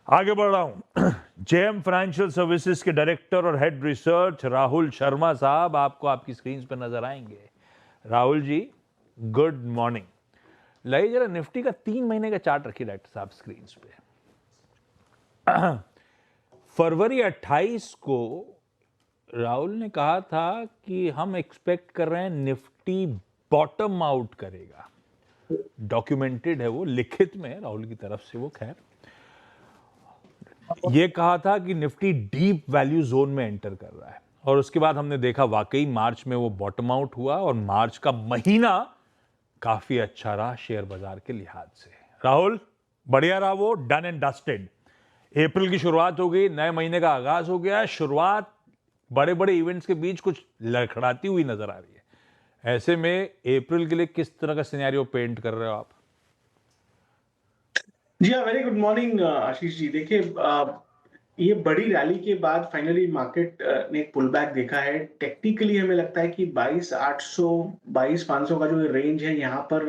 आगे बढ़ रहा हूं। जेएम फाइनेंशियल सर्विसेज के डायरेक्टर और हेड रिसर्च राहुल शर्मा साहब आपको आपकी स्क्रीन पर नजर आएंगे। Rahul ji, good morning. लाइए जरा निफ्टी का 3 महीने का चार्ट रखिए डायरेक्टर साहब स्क्रीन पे। फरवरी 28 को राहुल ने कहा था कि हम एक्सपेक्ट कर रहे हैं निफ्टी बॉटम आउट करेगा। डॉक्यूमेंटेड है, वो लिखित में है राहुल की तरफ से वो। खैर, ये कहा था कि निफ्टी डीप वैल्यू जोन में एंटर कर रहा है, और उसके बाद हमने देखा वाकई मार्च में वो बॉटम आउट हुआ और मार्च का महीना काफी अच्छा रहा शेयर बाजार के लिहाज से। राहुल, बढ़िया रहा वो, डन एंड डस्टेड। अप्रैल की शुरुआत हो गई, नए महीने का आगाज हो गया। शुरुआत बड़े बड़े इवेंट्स के बीच कुछ लड़खड़ाती हुई नजर आ रही है। ऐसे में अप्रैल के लिए किस तरह का सिनेरियो पेंट कर रहे हो आप? जी हाँ, very good morning Ashish ji. देखिए, ये बड़ी रैली के बाद फाइनली मार्केट ने एक पुल बैक देखा है। टेक्निकली हमें लगता है कि 22,800 22,500 का जो रेंज है, यहाँ पर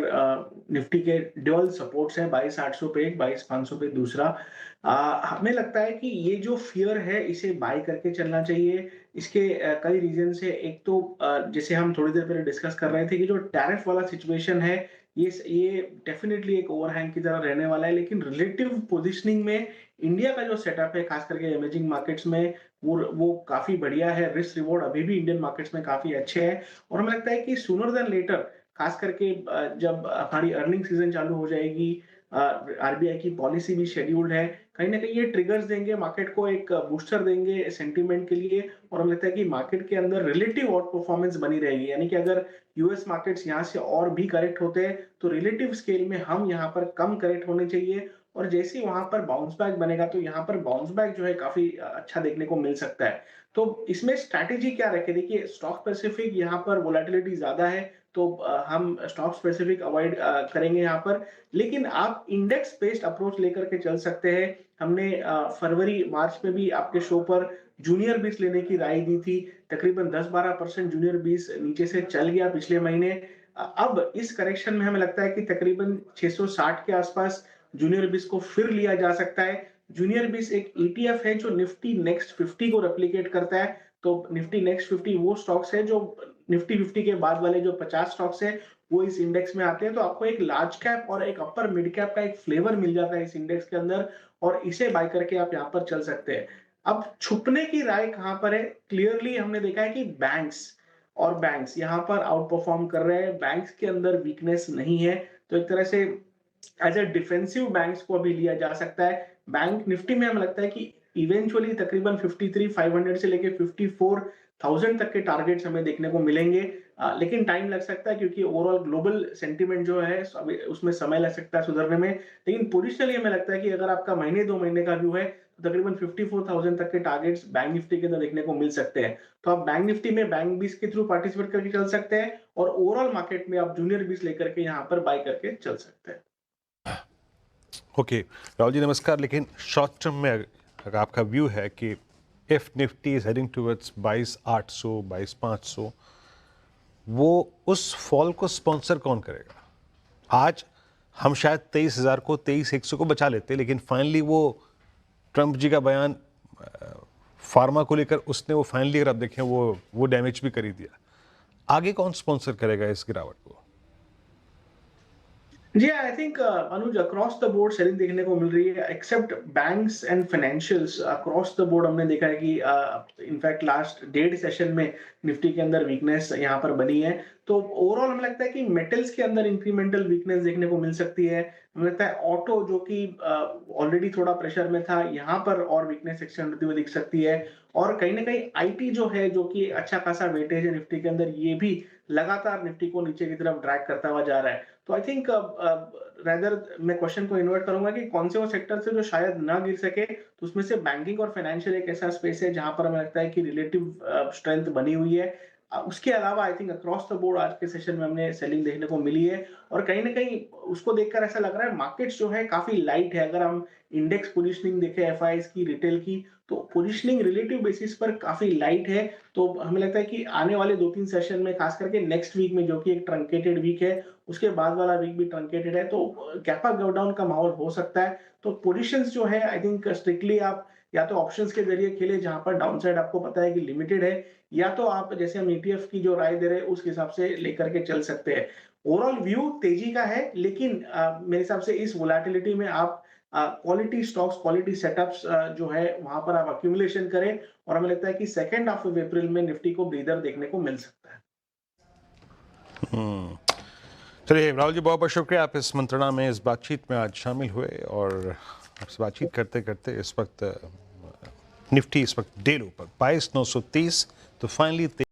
निफ्टी के ड्यूअल सपोर्ट्स हैं। 22,800 पे एक, 22,500 पे दूसरा। हमें लगता है कि ये जो फियर है इसे बाय करके चलना चाहिए। इसके कई रीजन है। एक तो जैसे हम थोड़ी देर पहले डिस्कस कर रहे थे कि जो टैरिफ वाला सिचुएशन है, ये डेफिनेटली एक ओवरहैंग की तरह रहने वाला है। लेकिन रिलेटिव पोजीशनिंग में इंडिया का जो सेटअप है, खास करके इमर्जिंग मार्केट्स में, वो काफी बढ़िया है। रिस्क रिवॉर्ड अभी भी इंडियन मार्केट्स में काफी अच्छे हैं, और हमें लगता है कि सूनर देन लेटर, खास करके जब हमारी अर्निंग सीजन चालू हो जाएगी, आरबीआई की पॉलिसी भी शेड्यूल्ड है, कहीं ना कहीं ये ट्रिगर्स देंगे मार्केट को, एक बूस्टर देंगे सेंटीमेंट के लिए। और हमें लगता है कि मार्केट के अंदर रिलेटिव आउट परफॉर्मेंस बनी रहेगी। यानी कि अगर यूएस मार्केट्स यहाँ से और भी करेक्ट होते हैं, तो रिलेटिव स्केल में हम यहाँ पर कम करेक्ट होने चाहिए। और जैसे ही वहां पर बाउंस बैक बनेगा, तो यहाँ पर बाउंस बैक जो है काफी अच्छा देखने को मिल सकता है। तो इसमें स्ट्रैटेजी क्या रखे? देखिए, स्टॉक स्पेसिफिक यहाँ पर वोलेटिलिटी ज्यादा है, तो हम स्टॉक स्पेसिफिक अवॉइड करेंगे यहाँ पर। लेकिन आप इंडेक्स बेस्ड अप्रोच लेकर के चल सकते हैं। हमने फरवरी मार्च में भी आपके शो पर जूनियर बीस लेने की राय दी थी। तकरीबन 10-12% जूनियर बीस नीचे से चल गया पिछले महीने। अब इस करेक्शन में हमें लगता है कि तकरीबन 660 के आसपास जूनियर बीस को फिर लिया जा सकता है। जूनियर बीस एक ईटीएफ है जो निफ्टी नेक्स्ट 50 को रेप्लिकेट करता है। तो निफ्टी नेक्स्ट 50 वो स्टॉक्स है जो निफ्टी 50 के बाद वाले जो 50 स्टॉक्स है, वो इस इंडेक्स में आते हैं। तो आपको एक लार्ज कैप और एक अपर मिड कैप का एक फ्लेवर मिल जाता है इस इंडेक्स के अंदर, और इसे बाय करके आप यहाँ पर चल सकते हैं। अब छुपने की राय कहां पर है? क्लियरली हमने देखा है कि बैंक्स यहां पर आउट परफॉर्म कर रहे हैं। बैंक्स के अंदर वीकनेस नहीं है, तो एक तरह से एज ए डिफेंसिव बैंक्स को अभी लिया जा सकता है। बैंक निफ्टी में हमें लगता है कि इवेंचुअली तकरीबन 53,500 से लेके 54,000 तक के टारगेट्स हमें देखने को मिलेंगे। लेकिन टाइम लग सकता है, क्योंकि ओवरऑल ग्लोबल सेंटीमेंट जो है उसमें समय लग सकता है सुधरने में। लेकिन पोजिशनली हमें लगता है कि अगर आपका महीने 2 महीने का व्यू है, तो तकरीबन 54,000 तक के टारगेट्स बैंक निफ्टी के अंदर देखने को मिल सकते हैं। तो आप बैंक निफ्टी में बैंक बीस के थ्रू पार्टिसिपेट करके चल सकते हैं, और ओवरऑल मार्केट में आप जूनियर बीस लेकर के यहाँ पर बाय करके चल सकते हैं। ओके राहुल जी, नमस्कार। लेकिन शॉर्ट टर्म में अगर आपका व्यू है कि if Nifty is heading towards 22,800 22,500, वो उस फॉल को स्पॉन्सर कौन करेगा? आज हम शायद 23,000 को 23,100 को बचा लेते, लेकिन फाइनली वो ट्रंप जी का बयान फार्मा को लेकर, उसने वो फाइनली अगर आप देखें वो डैमेज भी कर ही दिया। आगे कौन स्पॉन्सर करेगा इस गिरावट को? जी, I think Anuj, across the board selling देखने को मिल रही है, except banks and financials. Across the board हमने देखा है कि इनफैक्ट लास्ट डेढ़ सेशन में निफ्टी के अंदर वीकनेस यहाँ पर बनी है। तो ओवरऑल हमें लगता है कि मेटल्स के अंदर इंक्रीमेंटल वीकनेस देखने को मिल सकती है। हमें लगता है ऑटो, जो कि ऑलरेडी थोड़ा प्रेशर में था, यहाँ पर और वीकनेस एक्सटेंड होती हुई दिख सकती है। और कहीं ना कहीं आईटी जो है, जो कि अच्छा खासा वेटेज है निफ्टी के अंदर, ये भी लगातार निफ्टी को नीचे की तरफ ड्रैग करता हुआ जा रहा है। तो आई थिंक रेदर मैं क्वेश्चन को इन्वर्ट करूंगा कि कौन से वो सेक्टर से जो शायद ना गिर सके, तो उसमें से बैंकिंग और फाइनेंशियल एक ऐसा स्पेस है जहां पर हमें लगता है कि रिलेटिव स्ट्रेंथ बनी हुई है। उसके अलावा I think across the board आज के सेशन में हमने सेलिंग देखने को मिली है और कहीं ना कहीं उसको देखकर ऐसा लग रहा है मार्केट्स जो है काफी लाइट है। अगर हम इंडेक्स पोजीशनिंग देखें एफआईआईज की, रिटेल की, तो पोजीशनिंग रिलेटिव बेसिस पर काफी लाइट है। तो हमें लगता है कि आने वाले 2-3 सेशन में, खास करके नेक्स्ट वीक में जो कि एक ट्रंकेटेड वीक है, उसके बाद वाला वीक भी ट्रंकेटेड है, तो गैप अप गो डाउन का माहौल हो सकता है। तो पोजीशंस जो है आई थिंक स्ट्रिक्टली आप या तो ऑप्शंस के जरिए खेले जहां पर डाउनसाइड आपको पता है कि लिमिटेड है, या तो आप जैसे हम ईटीएफ की जो राय दे रहे हैं उस हिसाब से लेकर के चल सकते हैं। ओवरऑल व्यू तेजी का है, लेकिन मेरे हिसाब से इस वोलेटिलिटी में आप क्वालिटी स्टॉक्स, क्वालिटी सेटअप्स जो है वहां पर आप अक्यूमुलेशन करें और हमें लगता है कि सेकेंड हाफ ऑफ अप्रैल में निफ्टी को ब्रीदर देखने को मिल सकता है। चलिए राहुल जी, बहुत बहुत शुक्रिया, आप इस मंत्रणा में, इस बातचीत में आज शामिल हुए और आपसे बातचीत करते करते इस वक्त निफ्टी इस वक्त डे लो पर 22,930, तो फाइनली